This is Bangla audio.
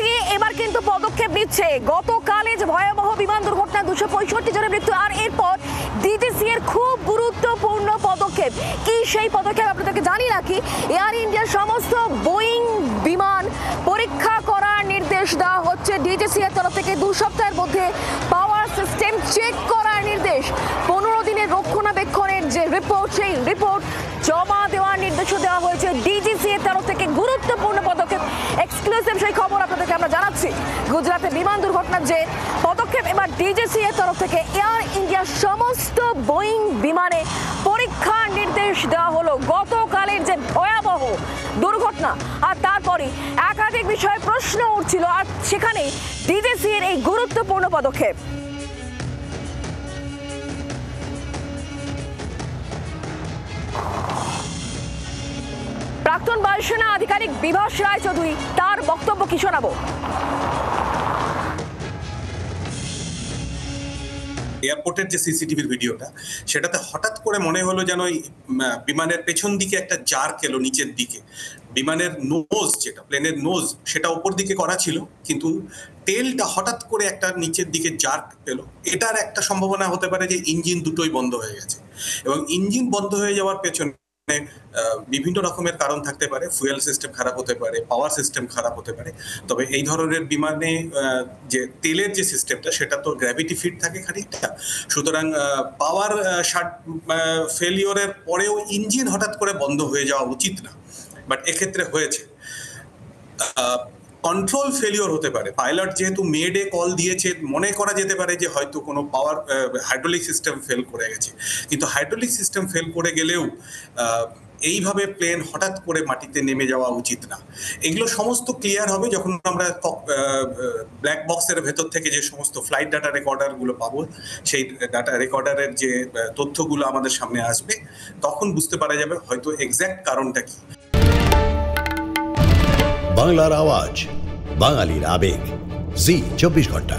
ডিজিসিএ এবার কিন্তু পদক্ষেপ নিচ্ছে। গতকালে যে ভয়াবহ বিমান দুর্ঘটনা 265 জনের মৃত্যু, আর এরপর ডিজিসিএ এর খুব গুরুত্বপূর্ণ পদক্ষেপ। কি সেই পদক্ষেপ আপনাদেরকে জানি রাখি, এয়ার ইন্ডিয়ার সমস্ত বোয়িং বিমান পরীক্ষা করার নির্দেশ দেওয়া হচ্ছে ডিজিসিএ এর তরফ থেকে। 2 সপ্তাহের মধ্যে পাওয়ার সিস্টেম চেক করার নির্দেশ, 15 দিনের রক্ষণাবেক্ষণের যে রিপোর্ট, সেই রিপোর্ট জমা দেওয়ার নির্দেশও দেওয়া হয়েছে ডিজিসিএ এর তরফ থেকে। গুরুত্বপূর্ণ পদক্ষেপ, এক্সক্লুসিভ সেই খবর আপনাদেরকে আমরা জানাচ্ছি। গুজরাটে বিমান দুর্ঘটনার যে পদক্ষেপ এবার ডিজিসিএ এর তরফ থেকে, এয়ার ইন্ডিয়ার সমস্ত বোয়িং বিমানে পরীক্ষার নির্দেশ দেওয়া হলো। গতকালের যে ভয়াবহ দুর্ঘটনা আর তারপরে একাধিক বিষয়ে প্রশ্ন উঠছিল, আর সেখানে ডিজিসিএ এর এই গুরুত্বপূর্ণ পদক্ষেপ। প্রাক্তন বায়ুসেনা আধিকারিক বিভাস রায়চৌধুরী, তার বক্তব্য কি শোনাবো। এয়ারপোর্টের যে সিসিটিভির ভিডিওটা, সেটাতে হঠাৎ করে মনে হলো যেন বিমানের পেছন দিকে একটা জার্ক এলো নিচের দিকে। বিমানের নোজ, যেটা প্লেনের নোজ, সেটা উপর দিকে করা ছিল, কিন্তু টেলটা হঠাৎ করে একটা নিচের দিকে জার্ক পেলো। এটার একটা সম্ভাবনা হতে পারে যে ইঞ্জিন দুটোই বন্ধ হয়ে গেছে, এবং ইঞ্জিন বন্ধ হয়ে যাওয়ার পেছনে বিভিন্ন রকমের কারণ থাকতে পারে। ফুয়েল সিস্টেম খারাপ হতে পারে, পাওয়ার সিস্টেম খারাপ হতে পারে। তবে এই ধরনের বিমানে যে তেলের যে সিস্টেমটা, সেটা তো গ্র্যাভিটি ফিড থাকে খানিকটা, সুতরাং পাওয়ার ফেলিওরের পরেও ইঞ্জিন হঠাৎ করে বন্ধ হয়ে যাওয়া উচিত না, বাট এক্ষেত্রে হয়েছে। কন্ট্রোল ফেলিওর হতে পারে। পাইলট যেহেতু মেডে কল দিয়েছে, মনে করা যেতে পারে যে হয়তো কোনো পাওয়ার হাইড্রোলিক সিস্টেম ফেল করে গেছে, কিন্তু হাইড্রোলিক সিস্টেম ফেল করে গেলেও এইভাবে প্লেন হঠাৎ করে মাটিতে নেমে যাওয়া উচিত না। এগুলো সমস্ত ক্লিয়ার হবে যখন আমরা ব্ল্যাক বক্সের ভেতর থেকে যে সমস্ত ফ্লাইট ডাটা রেকর্ডারগুলো পাবো, সেই ডাটা রেকর্ডারের যে তথ্যগুলো আমাদের সামনে আসবে, তখন বুঝতে পারা যাবে হয়তো এক্স্যাক্ট কারণটা কি। বাংলার আওয়াজ, বাঙালির আবেগ, জি 24 ঘন্টা।